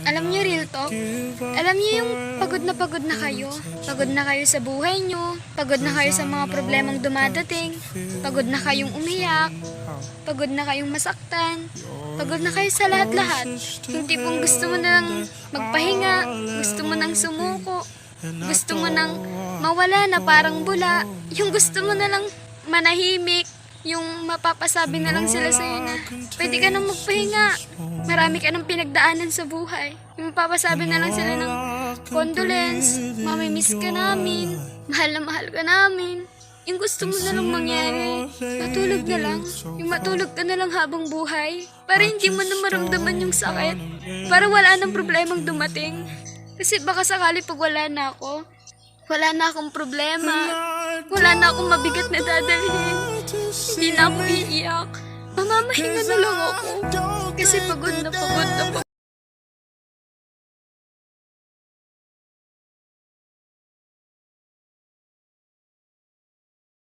Alam niyo, real talk, alam niyo yung pagod na kayo. Pagod na kayo sa buhay niyo, pagod na kayo sa mga problemang dumadating, pagod na kayong umiyak, pagod na kayong masaktan, pagod na kayo sa lahat-lahat. Yung tipong gusto mo na lang magpahinga, gusto mo nang sumuko, gusto mo nang mawala na parang bula, yung gusto mo na lang manahimik, yung mapapasabi na lang sila sa'yo na pwede ka nang magpahinga, marami ka nang pinagdaanan sa buhay. Yung mapapasabi na lang sila ng condolence, mamimiss ka namin, mahal na mahal ka namin. Yung gusto mo na lang mangyari, matulog na lang. Yung matulog ka na lang habang buhay, para hindi mo na maramdaman yung sakit, para wala nang problemang dumating. Kasi baka sakali pag wala na ako, wala na akong problema, wala na akong mabigat na dadalhin, hindi na ako iiyak, mamamahinga na lang ako. Kasi pagod na pagod.